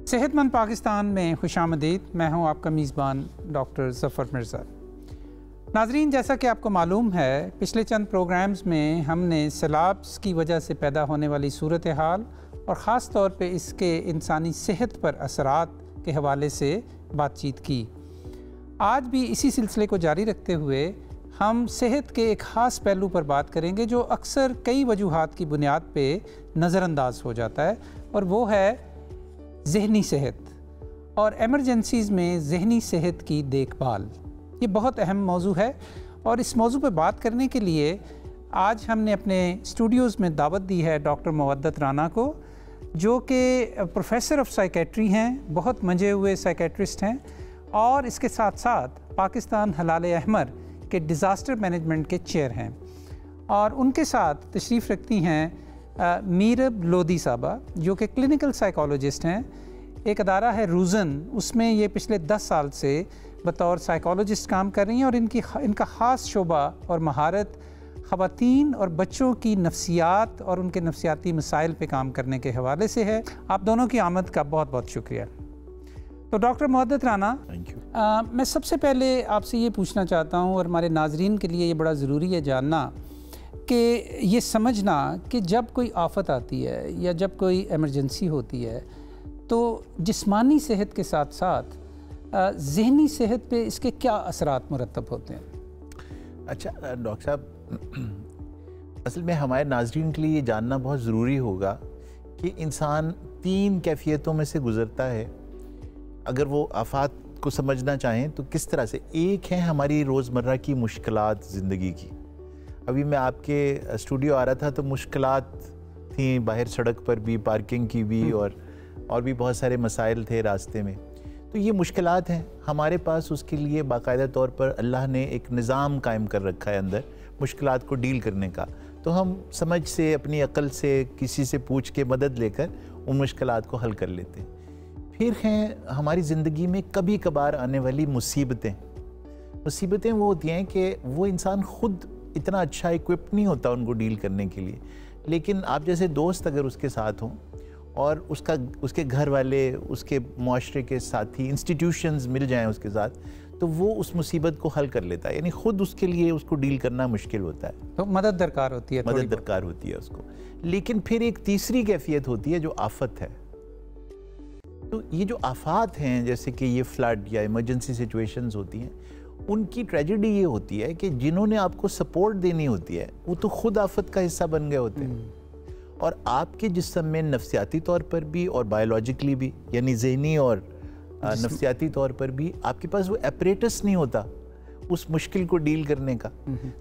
सेहतमंद पाकिस्तान में खुशामदीद। मैं हूं आपका मेज़बान डॉक्टर ज़फ़र मिर्ज़ा। नाज़रीन, जैसा कि आपको मालूम है, पिछले चंद प्रोग्राम्स में हमने सैलाब्स की वजह से पैदा होने वाली सूरत हाल और ख़ास तौर पे इसके इंसानी सेहत पर असरात के हवाले से बातचीत की। आज भी इसी सिलसिले को जारी रखते हुए हम सेहत के एक ख़ास पहलू पर बात करेंगे जो अक्सर कई वजूहात की बुनियाद पे नज़रअंदाज हो जाता है, और वो है ज़हनी सेहत और एमरजेंसीज़ में ज़हनी सेहत की देखभाल। ये बहुत अहम मौजू है और इस मौजू पर बात करने के लिए आज हमने अपने स्टूडियोज़ में दावत दी है डॉक्टर मुवद्दत राना को, जो कि प्रोफेसर ऑफ साइकेट्री हैं, बहुत मंजे हुए साइकेट्रिस्ट हैं और इसके साथ साथ पाकिस्तान हलाल अहमर के डिज़ास्टर मैनेजमेंट के चेयर हैं। और उनके साथ तशरीफ़ रखती हैं मीरब लोधी साहबा, जो कि क्लिनिकल साइकोलॉजिस्ट हैं। एक अदारा है रूज़न, उसमें ये पिछले 10 साल से बतौर साइकोलॉजिस्ट काम कर रही हैं और इनका ख़ास शोबा और महारत ख़वातीन और बच्चों की नफ्सियात और उनके नफ्सियाती मसाइल पे काम करने के हवाले से है। आप दोनों की आमद का बहुत बहुत शुक्रिया। तो डॉक्टर मुवद्दत राना, थैंक यू। मैं सबसे पहले आपसे ये पूछना चाहता हूँ, और हमारे नाजरीन के लिए ये बड़ा ज़रूरी है जानना कि ये समझना कि जब कोई आफत आती है या जब कोई एमरजेंसी होती है तो जिस्मानी सेहत के साथ साथ ज़हनी सेहत पे इसके क्या असरात मुरतब होते हैं? अच्छा डॉक्टर साहब, असल में हमारे नाज़रीन के लिए ये जानना बहुत ज़रूरी होगा कि इंसान 3 कैफ़ियतों में से गुज़रता है। अगर वो आफात को समझना चाहें तो किस तरह से, एक है हमारी रोज़मर्रा की मुश्किलात ज़िंदगी की। अभी मैं आपके स्टूडियो आ रहा था तो मुश्किलात थी बाहर सड़क पर भी, पार्किंग की भी, और भी बहुत सारे मसाइल थे रास्ते में। तो ये मुश्किलात हैं हमारे पास, उसके लिए बाकायदा तौर पर अल्लाह ने एक निज़ाम कायम कर रखा है अंदर मुश्किलात को डील करने का। तो हम समझ से, अपनी अक्ल से, किसी से पूछ के मदद लेकर उन मुश्किलात को हल कर लेते हैं। फिर हैं हमारी ज़िंदगी में कभी कभार आने वाली मुसीबतें। मुसीबतें वो होती हैं कि वो इंसान ख़ुद इतना अच्छा इक्विप नहीं होता उनको डील करने के लिए, लेकिन आप जैसे दोस्त अगर उसके साथ हों और उसके घर वाले, उसके माशरे के साथी, इंस्टीट्यूशंस मिल जाएं उसके साथ, तो वो उस मुसीबत को हल कर लेता है। यानी ख़ुद उसके लिए उसको डील करना मुश्किल होता है, तो मदद दरकार होती है, मदद दरकार होती है उसको। लेकिन फिर एक तीसरी कैफियत होती है जो आफत है। तो ये जो आफात हैं, जैसे कि ये फ्लड या इमरजेंसी सिचुएशंस होती हैं, उनकी ट्रेजेडी ये होती है कि जिन्होंने आपको सपोर्ट देनी होती है वो तो खुद आफत का हिस्सा बन गए होते हैं। और आपके जिस्म में नफ्सियाती तौर पर भी और बायोलॉजिकली भी, यानी ज़हनी और नफ्सियाती तौर पर भी आपके पास वो एपरेटस नहीं होता उस मुश्किल को डील करने का।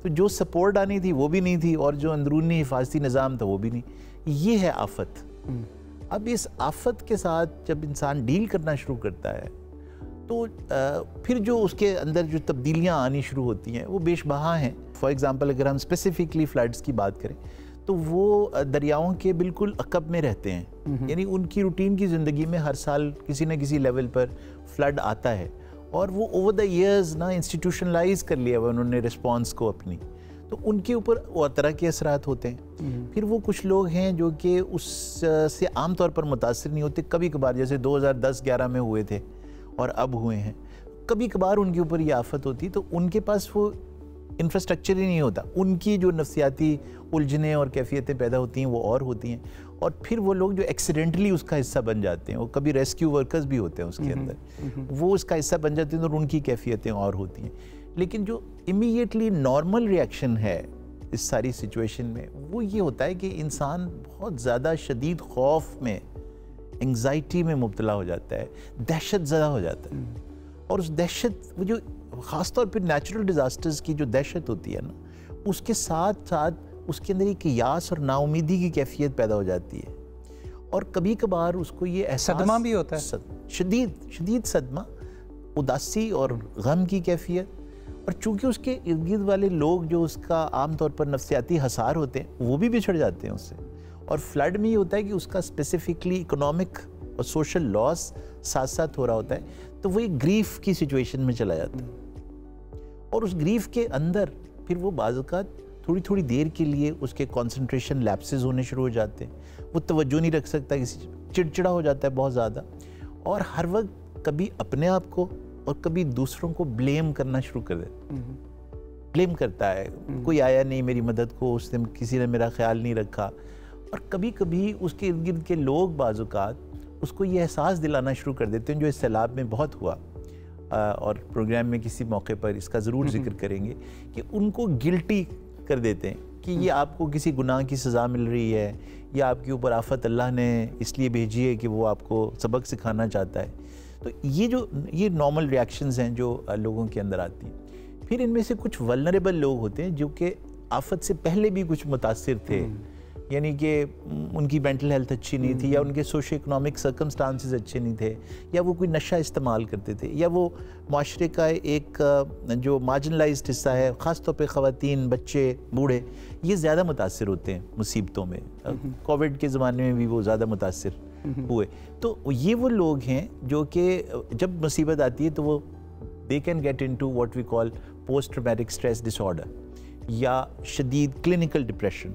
तो जो सपोर्ट आनी थी वो भी नहीं थी, और जो अंदरूनी हिफाजती निज़ाम था वो भी नहीं। ये है आफत। अब इस आफत के साथ जब इंसान डील करना शुरू करता है तो फिर जो उसके अंदर जो तब्दीलियाँ आनी शुरू होती हैं वो बेशबहा हैं। फॉर एग्ज़ाम्पल, अगर हम स्पेसिफ़िकली फ्लड्स की बात करें तो वो दरियाओं के बिल्कुल अकब में रहते हैं। यानी उनकी रूटीन की ज़िंदगी में हर साल किसी न किसी लेवल पर फ्लड आता है, और वो ओवर द ईयर्स ना इंस्टीट्यूशनलाइज कर लिया हुआ उन्होंने रिस्पॉन्स को अपनी। तो उनके ऊपर और तरह के असरात होते हैं। फिर वो कुछ लोग हैं जो कि उससे आम तौर पर मुतासिर नहीं होते। कभी कभार, जैसे 2010-11 में हुए थे और अब हुए हैं, कभी कभार उनके ऊपर ये आफत होती, तो उनके पास वो इंफ्रास्ट्रक्चर ही नहीं होता। उनकी जो नफ्सियाती उलझनें और कैफियतें पैदा होती हैं वो और होती हैं। और फिर वो लोग जो एक्सीडेंटली उसका हिस्सा बन जाते हैं, वो कभी रेस्क्यू वर्कर्स भी होते हैं उसके अंदर, वो उसका हिस्सा बन जाते हैं और उनकी कैफियतें और होती हैं। लेकिन जो इमीडिएटली नॉर्मल रिएक्शन है इस सारी सिचुएशन में, वो ये होता है कि इंसान बहुत ज़्यादा शदीद खौफ में, एंग्जाइटी में मुब्तला हो जाता है, दहशत ज़दा हो जाता है। और उस दहशत, वो जो ख़ास तौर पर नेचुरल डिज़ास्टर्स की जो दहशत होती है ना, उसके साथ साथ उसके अंदर एक यास और नाउमीदी की कैफियत पैदा हो जाती है। और कभी कभार उसको ये एहसास, सदमा भी होता है, शदीद सदमा, उदासी और गम की कैफियत। और चूँकि उसके इर्द गिर्द वाले लोग जो उसका आम तौर पर नफ्सियाती हसार होते हैं वो भी बिछड़ जाते हैं उससे। और फ्लड में ये होता है कि उसका स्पेसिफिकली इकोनॉमिक और सोशल लॉस साथ साथ हो रहा होता है, तो वो एक ग्रीफ की सिचुएशन में चला जाता है। और उस ग्रीफ के अंदर फिर वो बाज़ औक़ात थोड़ी थोड़ी देर के लिए उसके कंसंट्रेशन लैप्सेस होने शुरू हो जाते हैं, वो तवज्जो नहीं रख सकता, किसी चिड़चिड़ा हो जाता है बहुत ज़्यादा। और हर वक्त कभी अपने आप को और कभी दूसरों को ब्लेम करना शुरू कर देता। ब्लेम करता है, कोई आया नहीं मेरी मदद को, उस दिन किसी ने मेरा ख्याल नहीं रखा। और कभी कभी उसके इर्द गिर्द के लोग बाज़-औक़ात उसको ये एहसास दिलाना शुरू कर देते हैं, जो इस सैलाब में बहुत हुआ और प्रोग्राम में किसी मौके पर इसका ज़रूर जिक्र करेंगे, कि उनको गिल्टी कर देते हैं कि ये आपको किसी गुनाह की सज़ा मिल रही है या आपके ऊपर आफत अल्लाह ने इसलिए भेजी है कि वो आपको सबक सिखाना चाहता है। तो ये नॉर्मल रिएक्शंस हैं जो लोगों के अंदर आती हैं। फिर इनमें से कुछ वल्नरेबल लोग होते हैं जो कि आफत से पहले भी कुछ मुतासिर थे, यानी कि उनकी मेंटल हेल्थ अच्छी नहीं थी, या उनके सोशो इकोनॉमिक सर्कमस्टांसेस अच्छे नहीं थे, या वो कोई नशा इस्तेमाल करते थे, या वो माशरे का एक जो मार्जिनलाइज्ड हिस्सा है, ख़ास तौर पे ख़वातीन, बच्चे, बूढ़े, ये ज़्यादा मुतासिर होते हैं मुसीबतों में। कोविड के ज़माने में भी वो ज़्यादा मुतासिर हुए। तो ये वो लोग हैं जो कि जब मुसीबत आती है तो वो they can get into what we call post traumatic stress disorder, या शदीद क्लिनिकल डिप्रेशन,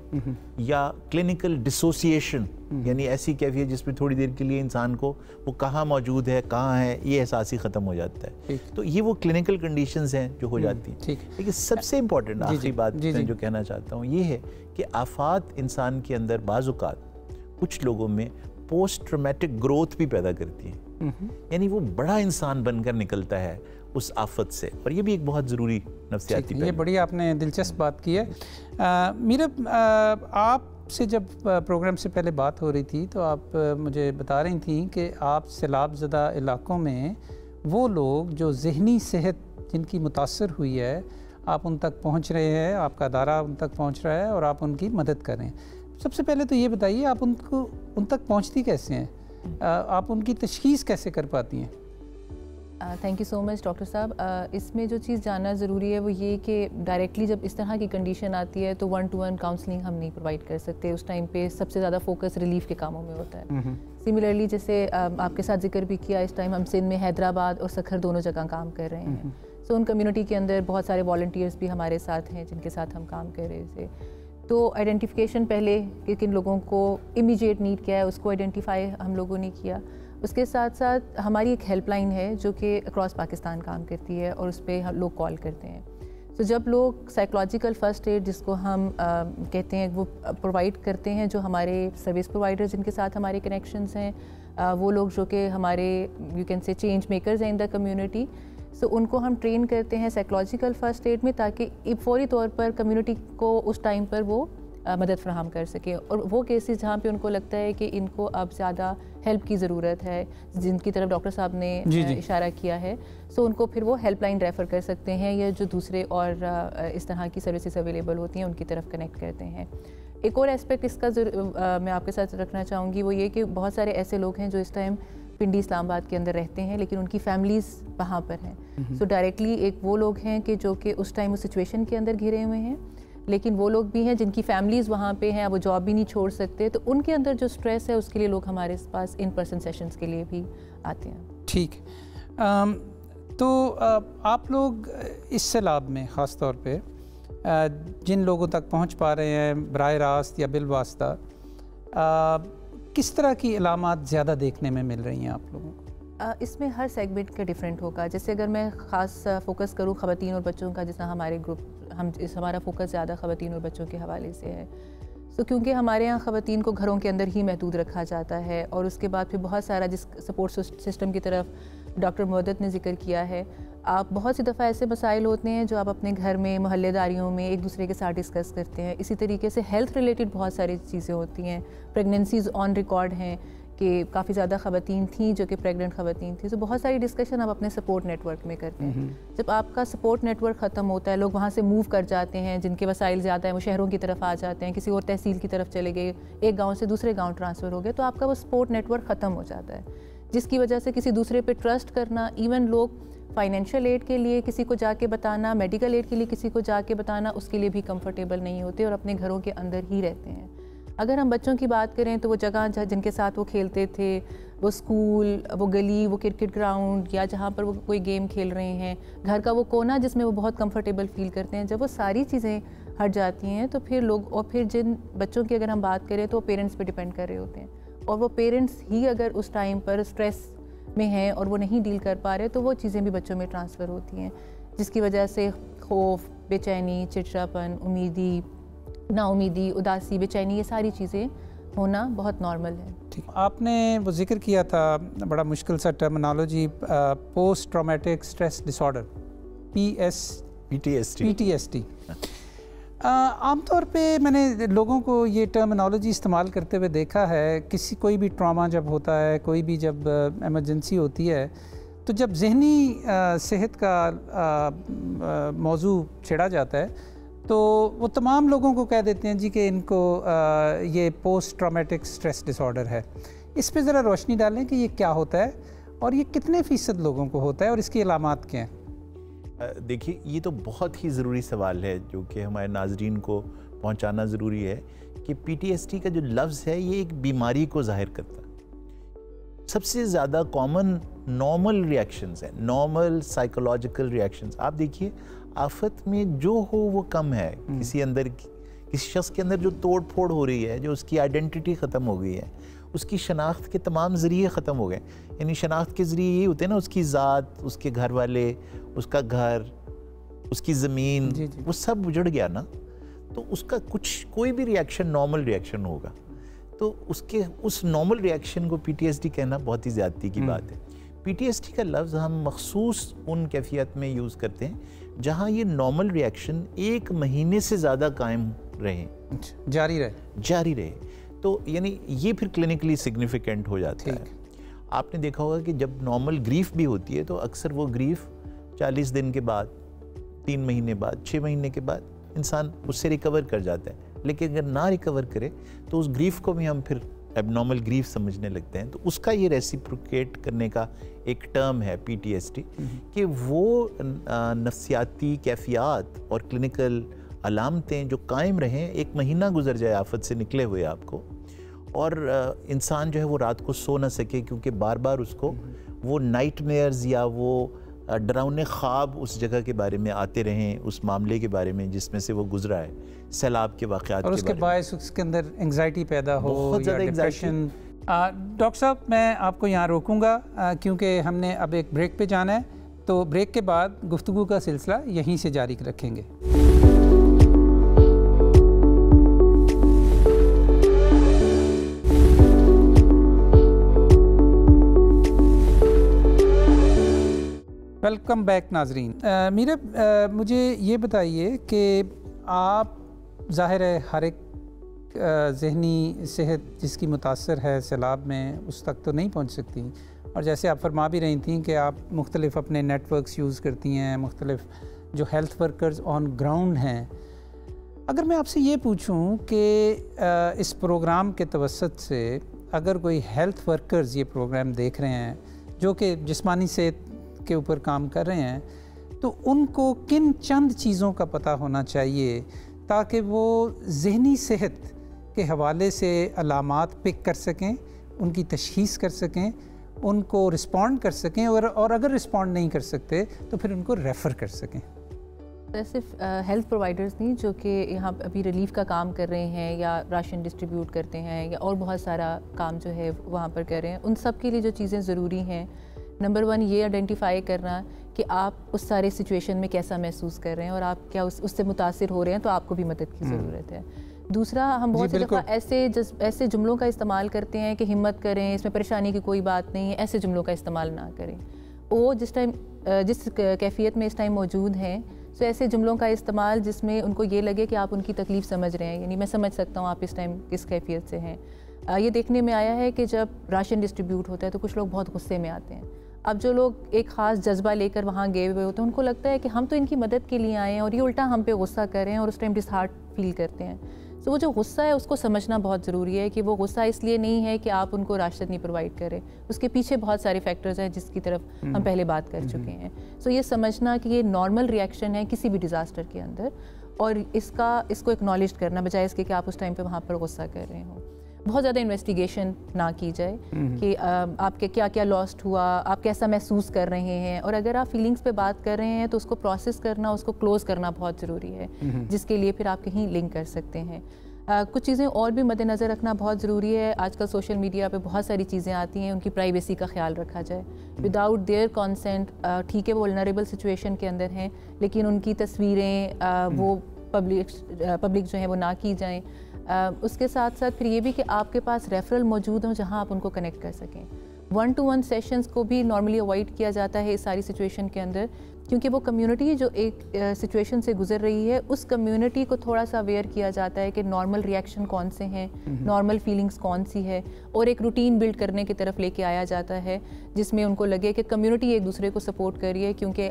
या क्लिनिकल डिसोसिएशन, यानी ऐसी कैफियत जिसमें थोड़ी देर के लिए इंसान को वो कहाँ मौजूद है, कहाँ है, ये एहसास ही ख़त्म हो जाता है। तो ये वो क्लिनिकल कंडीशंस हैं जो हो जाती हैं। लेकिन सबसे इम्पॉर्टेंट आखिरी बात मैं जो कहना चाहता हूँ ये है कि आफात इंसान के अंदर बाज़-औक़ात कुछ लोगों में पोस्ट ट्रॉमेटिक ग्रोथ भी पैदा करती है, यानी वो बड़ा इंसान बनकर निकलता है उस आफत से। और ये भी एक बहुत ज़रूरी नफ्सियाती ये बड़ी आपने दिलचस्प बात की है। मीरा, आपसे जब प्रोग्राम से पहले बात हो रही थी तो आप मुझे बता रही थी कि आप सैलाब ज़दा इलाक़ों में वो लोग जो ज़हनी सेहत जिनकी मुतासर हुई है, आप उन तक पहुँच रहे हैं, आपका अदारा उन तक पहुँच रहा है और आप उनकी मदद कर रहे हैं। सबसे पहले तो ये बताइए, आप उन तक पहुँचती कैसे हैं? आप उनकी तशख़ीस कैसे कर पाती हैं? Thank you so much doctor साहब। इसमें जो चीज़ जानना ज़रूरी है वो ये कि डायरेक्टली जब इस तरह की कंडीशन आती है तो 1-to-1 काउंसलिंग हम नहीं प्रोवाइड कर सकते। उस टाइम पे सबसे ज़्यादा फोकस रिलीफ के कामों में होता है। सिमिलरली जैसे आपके साथ जिक्र भी किया, इस टाइम हम सिंध में हैदराबाद और सखर दोनों जगह काम कर रहे हैं। सो उन कम्युनिटी के अंदर बहुत सारे वॉलंटियर्स भी हमारे साथ हैं जिनके साथ हम काम कर रहे थे। तो आइडेंटिफिकेशन पहले कि किन लोगों को इमीडिएट नीड क्या है उसको आइडेंटिफाई हम लोगों ने किया। उसके साथ साथ हमारी एक हेल्पलाइन है जो कि अक्रॉस पाकिस्तान काम करती है और उस पर हम लोग कॉल करते हैं। तो जब लोग साइकोलॉजिकल फ़र्स्ट एड जिसको हम कहते हैं वो प्रोवाइड करते हैं, जो हमारे सर्विस प्रोवाइडर जिनके साथ हमारे कनेक्शंस हैं, वो लोग जो कि हमारे you can say change makers हैं इन द कम्युनिटी, सो उनको हम ट्रेन करते हैं साइकोलॉजिकल फ़र्स्ट एड में, ताकि फ़ौरी तौर पर कम्युनिटी को उस टाइम पर वो मदद फ्राहम कर सके। और वो केसेस जहाँ पे उनको लगता है कि इनको अब ज़्यादा हेल्प की ज़रूरत है, जिनकी तरफ डॉक्टर साहब ने इशारा किया है, सो उनको फिर वो हेल्पलाइन रेफ़र कर सकते हैं, या जो दूसरे और इस तरह की सर्विसेज अवेलेबल होती हैं उनकी तरफ कनेक्ट करते हैं। एक और एस्पेक्ट इसका मैं आपके साथ रखना चाहूँगी, वो ये कि बहुत सारे ऐसे लोग हैं जो इस टाइम पिंडी इस्लामाबाद के अंदर रहते हैं लेकिन उनकी फैमिलीज़ वहाँ पर हैं। सो डायरेक्टली एक वो लोग हैं कि जो कि उस टाइम उस सिचुएशन के अंदर घिरे हुए हैं, लेकिन वो लोग भी हैं जिनकी फैमिलीज़ वहाँ पे हैं, वो जॉब भी नहीं छोड़ सकते, तो उनके अंदर जो स्ट्रेस है उसके लिए लोग हमारे पास इन पर्सन सेशंस के लिए भी आते हैं। ठीक। तो आप लोग इस सैलाब में ख़ास तौर पे जिन लोगों तक पहुँच पा रहे हैं बराह रास्त या बिलवास्ता, किस तरह की इलामात ज़्यादा देखने में मिल रही हैं आप लोगों को? इसमें हर सेगमेंट का डिफरेंट होगा। जैसे अगर मैं ख़ास फोकस करूँ ख़वातीन और बच्चों का, जैसा हमारे ग्रुप हमारा फोकस ज़्यादा ख़वातीन और बच्चों के हवाले से है। सो क्योंकि हमारे यहाँ ख़वातीन को घरों के अंदर ही महदूद रखा जाता है, और उसके बाद फिर बहुत सारा जिस सपोर्ट सिस्टम की तरफ डॉक्टर मुवद्दत ने जिक्र किया है, आप बहुत सी दफ़ा ऐसे मसाइल होते हैं जो आप अपने घर में मोहल्लेदारियों में एक दूसरे के साथ डिस्कस करते हैं। इसी तरीके से हेल्थ रिलेटेड बहुत सारी चीज़ें होती हैं। प्रेगनेंसीज़ ऑन रिकॉर्ड हैं कि काफ़ी ज़्यादा ख़वातीन थीं जो कि प्रेग्नेंट ख़वातीन थी। तो बहुत सारी डिस्कशन आप अपने सपोर्ट नेटवर्क में करते हैं। जब आपका सपोर्ट नेटवर्क ख़त्म होता है, लोग वहाँ से मूव कर जाते हैं, जिनके वसाइल ज़्यादा हैं वो शहरों की तरफ आ जाते हैं, किसी और तहसील की तरफ चले गए, एक गाँव से दूसरे गाँव ट्रांसफ़र हो गए, तो आपका वो सपोर्ट नेटवर्क ख़त्म हो जाता है, जिसकी वजह से किसी दूसरे पर ट्रस्ट करना, इवन लोग फाइनेंशियल एड के लिए किसी को जाके बताना, मेडिकल एड के लिए किसी को जाके बताना, उसके लिए भी कंफर्टेबल नहीं होते और अपने घरों के अंदर ही रहते हैं। अगर हम बच्चों की बात करें तो वो जगह जिनके साथ वो खेलते थे, वो स्कूल, वो गली, वो क्रिकेट ग्राउंड, या जहाँ पर वो कोई गेम खेल रहे हैं, घर का वो कोना जिसमें वो बहुत कंफर्टेबल फील करते हैं, जब वो सारी चीज़ें हट जाती हैं तो फिर लोग, और फिर जिन बच्चों की अगर हम बात करें तो वो पेरेंट्स पे डिपेंड कर रहे होते हैं, और वो पेरेंट्स ही अगर उस टाइम पर स्ट्रेस में हैं और वो नहीं डील कर पा रहे, तो वो चीज़ें भी बच्चों में ट्रांसफ़र होती हैं, जिसकी वजह से खौफ, बेचैनी, चिड़चिड़ापन, उम्मीदी, नाउमीदी, उदासी, बेचैनी, ये सारी चीज़ें होना बहुत नॉर्मल है। ठीक, आपने वो जिक्र किया था बड़ा मुश्किल सा terminology, post traumatic stress disorder, PTSD। आमतौर पे मैंने लोगों को ये टर्मिनोलॉजी इस्तेमाल करते हुए देखा है, कोई भी ट्रॉमा जब होता है, कोई भी जब इमरजेंसी होती है, तो जब जहनी सेहत का मौजू छेड़ा जाता है तो वो तमाम लोगों को कह देते हैं जी कि इनको ये पोस्ट ट्रॉमेटिक स्ट्रेस डिसऑर्डर है। इस पे ज़रा रोशनी डालें कि ये क्या होता है और ये कितने फ़ीसद लोगों को होता है और इसकी अलामात क्या हैं? देखिए, ये तो बहुत ही ज़रूरी सवाल है जो कि हमारे नाज़रीन को पहुंचाना ज़रूरी है कि PTSD का जो लफ्ज़ है ये एक बीमारी को ज़ाहिर करता है। सबसे ज़्यादा कॉमन नॉर्मल रिएक्शंस हैं, नॉर्मल साइकोलॉजिकल रिएक्शंस। आप देखिए, आफत में जो हो वो कम है। किसी शख्स के अंदर जो तोड़ फोड़ हो रही है, जो उसकी आइडेंटिटी ख़त्म हो गई है, उसकी शनाख्त के तमाम ज़रिए ख़त्म हो गए। यानी शनाख्त के ज़रिए ये होते हैं ना, उसकी ज़ात, उसके घर वाले, उसका घर, उसकी ज़मीन, वो सब उजड़ गया ना, तो उसका कोई भी रिएक्शन नॉर्मल रिएक्शन होगा। तो उसके उस नॉर्मल रिएक्शन को PTSD कहना बहुत ही ज़्यादती की बात है। PTSD का लफ्ज़ हम मखसूस उन कैफियत में यूज़ करते हैं जहाँ ये नॉर्मल रिएक्शन 1 महीने से ज़्यादा कायम रहे, जारी रहे। तो यानी ये फिर क्लिनिकली सिग्निफिकेंट हो जाता है। आपने देखा होगा कि जब नॉर्मल ग्रीफ भी होती है तो अक्सर वो ग्रीफ 40 दिन के बाद, 3 महीने बाद, 6 महीने के बाद इंसान उससे रिकवर कर जाता है। लेकिन अगर ना रिकवर करे तो उस ग्रीफ को भी हम फिर एबनॉर्मल ग्रीफ समझने लगते हैं। तो उसका ये रेसिप्रोकेट करने का एक टर्म है PTSD, कि वो नफ्सियाती कैफियत और क्लिनिकल अलामतें जो कायम रहें, 1 महीना गुजर जाए आफत से निकले हुए आपको, और इंसान जो है वो रात को सो ना सके क्योंकि बार बार उसको वो नाइटमेयर्स या वो डरावने ख्वाब उस जगह के बारे में आते रहें, उस मामले के बारे में जिसमें से वो गुजरा है, सैलाब के वाक़यात, और उसके बायस उसके अंदर एंग्जाइटी पैदा हो, बहुत ज़्यादा डिप्रेशन। डॉक्टर साहब, मैं आपको यहाँ रोकूंगा क्योंकि हमने अब एक ब्रेक पे जाना है, तो ब्रेक के बाद गुफ्तगू का सिलसिला यहीं से जारी रखेंगे। वेलकम बैक नाजरीन। मीरा, मुझे ये बताइए कि आप, ज़ाहिर है हर एक ज़हनी सेहत जिसकी मुतासर है सैलाब में, उस तक तो नहीं पहुंच सकती, और जैसे आप फरमा भी रही थी कि आप मुख्तलिफ़ अपने नेटवर्क्स यूज़ करती हैं, मुख्तलिफ़ जो हेल्थ वर्कर्स ऑन ग्राउंड हैं। अगर मैं आपसे ये पूछूं कि इस प्रोग्राम के तवस्सुत से अगर कोई हेल्थ वर्कर्स ये प्रोग्राम देख रहे हैं जो कि जिस्मानी सेहत के ऊपर काम कर रहे हैं, तो उनको किन चंद चीज़ों का पता होना चाहिए ताकि वो ज़हनी सेहत के हवाले से अलामात पिक कर सकें, उनकी तशख़ीस कर सकें, उनको रिस्पॉन्ड कर सकें, और अगर रिस्पॉन्ड नहीं कर सकते तो फिर उनको रेफ़र कर सकें? सिर्फ हेल्थ प्रोवाइडर्स नहीं जो कि यहाँ अभी रिलीफ का काम कर रहे हैं या राशन डिस्ट्रीब्यूट करते हैं या और बहुत सारा काम जो है वहाँ पर कर रहे हैं, उन सब के लिए जो चीज़ें ज़रूरी हैं, नंबर 1 ये आइडेंटिफाई करना कि आप उस सारे सिचुएशन में कैसा महसूस कर रहे हैं और आप क्या उससे मुतासिर हो रहे हैं, तो आपको भी मदद की ज़रूरत है। दूसरा, हम बहुत सी दफ़ा ऐसे जुमलों का इस्तेमाल करते हैं कि हिम्मत करें, इसमें परेशानी की कोई बात नहीं है, ऐसे जुमलों का इस्तेमाल ना करें। वो जिस कैफियत में इस टाइम मौजूद हैं, तो ऐसे जुमलों का इस्तेमाल जिसमें उनको ये लगे कि आप उनकी तकलीफ़ समझ रहे हैं, यानी मैं समझ सकता हूँ आप इस टाइम किस कैफियत से हैं। ये देखने में आया है कि जब राशन डिस्ट्रीब्यूट होता है तो कुछ लोग बहुत गुस्से में आते हैं। अब जो लोग एक ख़ास जज्बा लेकर वहाँ गए हुए होते हैं, उनको लगता है कि हम तो इनकी मदद के लिए आए हैं और ये उल्टा हम पे गुस्सा कर रहे हैं और उस टाइम डिसहार्ट फील करते हैं। तो वो जो गुस्सा है उसको समझना बहुत ज़रूरी है कि वो गुस्सा इसलिए नहीं है कि आप उनको राशन नहीं प्रोवाइड करें, उसके पीछे बहुत सारे फैक्टर्स हैं जिसकी तरफ हम पहले बात कर चुके हैं। सो ये समझना कि ये नॉर्मल रिएक्शन है किसी भी डिज़ास्टर के अंदर, और इसको एक्नॉलेज करना बजाय इसके कि आप उस टाइम पे वहाँ पर गुस्सा कर रहे हो। बहुत ज़्यादा इन्वेस्टिगेशन ना की जाए कि आपके क्या क्या लॉस्ट हुआ, आप कैसा महसूस कर रहे हैं, और अगर आप फीलिंग्स पे बात कर रहे हैं तो उसको प्रोसेस करना, उसको क्लोज़ करना बहुत ज़रूरी है, जिसके लिए फिर आप कहीं लिंक कर सकते हैं। कुछ चीज़ें और भी मद्देनज़र रखना बहुत ज़रूरी है। आजकल सोशल मीडिया पे बहुत सारी चीज़ें आती हैं, उनकी प्राइवेसी का ख्याल रखा जाए विदाउट देयर कंसेंट। ठीक है, वो वल्नरेबल सिचुएशन के अंदर हैं, लेकिन उनकी तस्वीरें वो पब्लिक जो है वो ना की जाएँ। उसके साथ साथ फिर ये भी कि आपके पास रेफरल मौजूद हों जहाँ आप उनको कनेक्ट कर सकें। 1-to-1 सेशंस को भी नॉर्मली अवॉइड किया जाता है इस सारी सिचुएशन के अंदर, क्योंकि वो कम्युनिटी जो एक सिचुएशन से गुजर रही है, उस कम्युनिटी को थोड़ा सा अवेयर किया जाता है कि नॉर्मल रिएक्शन कौन से हैं, नॉर्मल फीलिंग्स कौन सी है, और एक रूटीन बिल्ड करने की तरफ लेके आया जाता है जिसमें उनको लगे कि कम्युनिटी एक दूसरे को सपोर्ट कर रही है। क्योंकि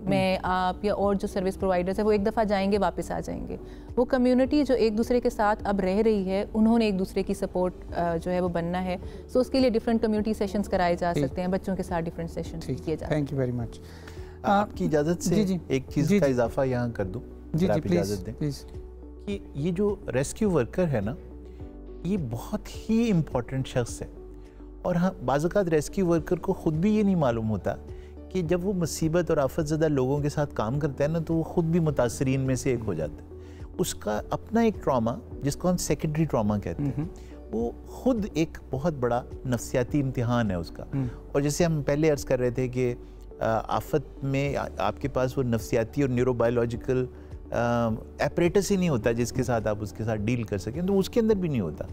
मैं, आप या और जो सर्विस प्रोवाइडर्स है वो एक दफ़ा जाएंगे वापस आ जाएंगे। वो कम्युनिटी जो एक दूसरे के साथ अब रह रही है, उन्होंने एक दूसरे की सपोर्ट जो है वो बनना है। सो उसके लिए डिफरेंट कम्युनिटी सेशंस कराए जा सकते हैं, बच्चों के साथ डिफरेंट सेशंस किए जा सकते हैं। Thank you very much. आपकी इजाज़त से जी, एक चीज़ का इजाफा यहाँ कर दूँ, जी जी, आप इजाज़त दें प्लीज़। कि ये जो रेस्क्यू वर्कर है ना, ये बहुत ही इम्पोर्टेंट शख्स है। और हाँ, बाज़ औक़ात रेस्क्यू वर्कर को ख़ुद भी ये नहीं मालूम होता कि जब वो मुसीबत और आफत ज़दा लोगों के साथ काम करता है ना, तो वो ख़ुद भी मुतासरीन में से एक हो जाता है। उसका अपना एक ट्रॉमा, जिसको हम सेकेंडरी ट्रॉमा कहते हैं, वो ख़ुद एक बहुत बड़ा नफ्सियाती इम्तिहान है उसका। और जैसे हम पहले अर्ज़ कर रहे थे कि आफत में आपके पास वो नफ्सियाती और न्यूरोबायोलॉजिकल एपरेटस ही नहीं होता जिसके साथ आप उसके साथ डील कर सकें, तो उसके अंदर भी नहीं होता।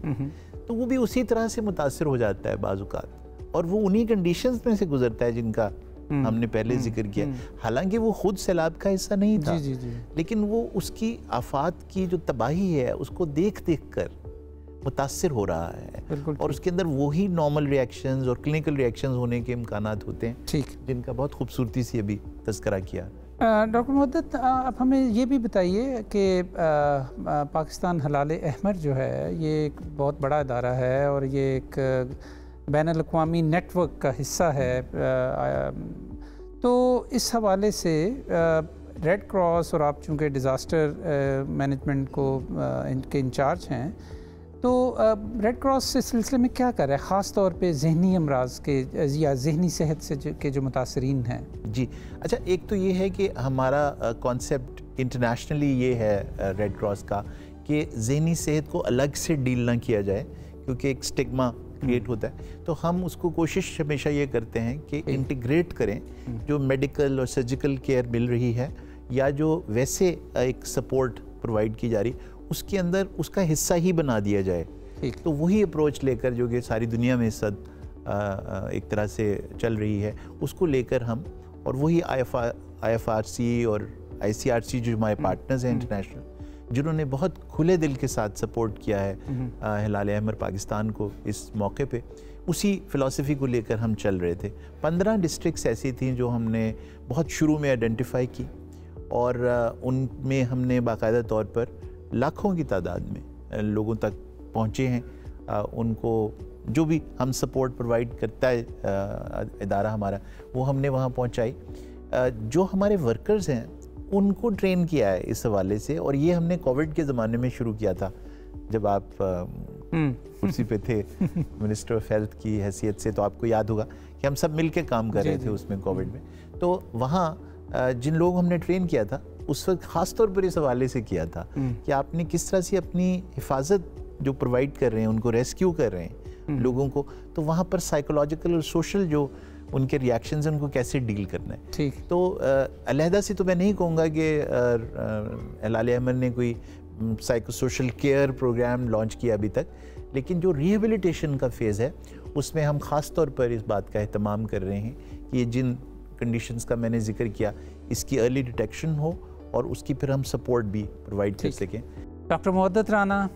तो वो भी उसी तरह से मुतासर हो जाता है बाज़ औक़ात, और वो उन्हीं कंडीशंस में से गुजरता है जिनका हमने पहले जिक्र किया। हालांकि वो खुद सैलाब का हिस्सा नहीं था, लेकिन वो उसकी आफात की जो तबाही है उसको देख देख कर मुतासर हो रहा है, और उसके अंदर वही नॉर्मल रिएक्शंस और क्लिनिकल रिएक्शंस होने के इम्कानात होते हैं, ठीक, जिनका बहुत खूबसूरती से अभी तज़किरा किया। डॉक्टर मुवद्दत, आप हमें ये भी बताइए कि पाकिस्तान हलाल अहमर जो है, ये एक बहुत बड़ा इदारा है और ये एक बैनुल-अक़वामी नेटवर्क का हिस्सा है। तो इस हवाले से रेड क्रॉस, और आप चूँकि डिज़ास्टर मैनेजमेंट को इनके इंचार्ज हैं, तो रेड क्रॉस इस सिलसिले में क्या कर रहा है, ख़ास तौर पे ज़हनी अमराज के या ज़हनी सेहत से के जो मुतासरीन हैं? जी अच्छा, एक तो ये है कि हमारा कॉन्सेप्ट इंटरनेशनली ये है रेड क्रॉस का कि ज़हनी सेहत को अलग से डील ना किया जाए, क्योंकि एक स्टिग्मा क्रिएट होता है। तो हम उसको कोशिश हमेशा ये करते हैं कि इंटीग्रेट करें जो मेडिकल और सर्जिकल केयर मिल रही है, या जो वैसे एक सपोर्ट प्रोवाइड की जा रही, उसके अंदर उसका हिस्सा ही बना दिया जाए। तो वही अप्रोच लेकर जो कि सारी दुनिया में इस एक तरह से चल रही है, उसको लेकर हम, और वही IFRC और ICRC जो हमारे पार्टनर्स हैं इंटरनेशनल, जिन्होंने बहुत खुले दिल के साथ सपोर्ट किया है हिलाल अहमर पाकिस्तान को इस मौके पे, उसी फ़िलासफ़ी को लेकर हम चल रहे थे। 15 डिस्ट्रिक्ट्स ऐसी थी जो हमने बहुत शुरू में आइडेंटिफाई की, और उनमें हमने बाकायदा तौर पर लाखों की तादाद में लोगों तक पहुँचे हैं। उनको जो भी हम सपोर्ट प्रोवाइड करता है इदारा हमारा, वो हमने वहाँ पहुँचाई। जो हमारे वर्कर्स हैं उनको ट्रेन किया है इस हवाले से, और ये हमने कोविड के ज़माने में शुरू किया था, जब आप कुर्सी पे थे मिनिस्टर ऑफ हेल्थ की हैसियत से। तो आपको याद होगा कि हम सब मिल के काम कर रहे थे उसमें कोविड में। तो वहाँ जिन लोगों हमने ट्रेन किया था, उस वक्त ख़ास तौर पर इस हवाले से किया था कि आपने किस तरह से अपनी हिफाजत जो प्रोवाइड कर रहे हैं, उनको रेस्क्यू कर रहे हैं लोगों को, तो वहाँ पर साइकोलॉजिकल और सोशल जो उनके रिएक्शंस हैं उनको कैसे डील करना है। ठीक, तो अलहदा से तो मैं नहीं कहूँगा कि हिलाल अहमर ने कोई psychosocial care programme launch किया अभी तक, लेकिन जो रिहेबिलिटेशन का फेज़ है उसमें हम ख़ास तौर पर इस बात का एहतमाम कर रहे हैं कि ये जिन कंडीशंस का मैंने जिक्र किया, इसकी अर्ली डिटेक्शन हो और उसकी फिर हम सपोर्ट भी प्रोवाइड कर सकें। डॉक्टर मुवद्दत राना,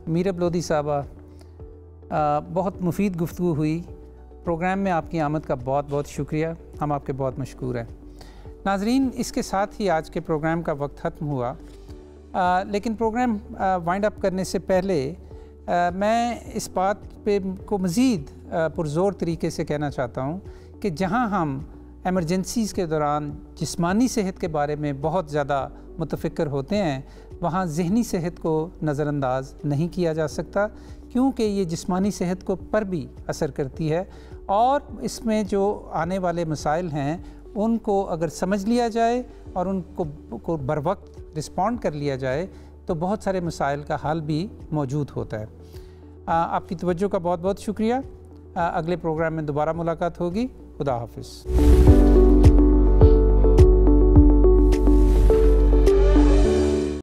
मीरा बलोदी साहबा, बहुत मुफीद गुफ्तगू हुई। प्रोग्राम में आपकी आमद का बहुत बहुत शुक्रिया, हम आपके बहुत मशकूर हैं। नाजरीन, इसके साथ ही आज के प्रोग्राम का वक्त ख़त्म हुआ, लेकिन प्रोग्राम वाइंड अप करने से पहले मैं इस बात पे को मज़ीद पुरज़ोर तरीके से कहना चाहता हूँ कि जहाँ हम एमरजेंसीज़ के दौरान जिस्मानी सेहत के बारे में बहुत ज़्यादा मुतफ़िक्र होते हैं, वहाँ ज़हनी सेहत को नज़रअंदाज नहीं किया जा सकता, क्योंकि ये जिस्मानी सेहत को पर भी असर करती है, और इसमें जो आने वाले मसाइल हैं उनको अगर समझ लिया जाए और उनको बर वक्त रिस्पॉन्ड कर लिया जाए तो बहुत सारे मसाइल का हल भी मौजूद होता है। आपकी तवज्जो का बहुत बहुत शुक्रिया। अगले प्रोग्राम में दोबारा मुलाकात होगी। खुदा हाफिज़।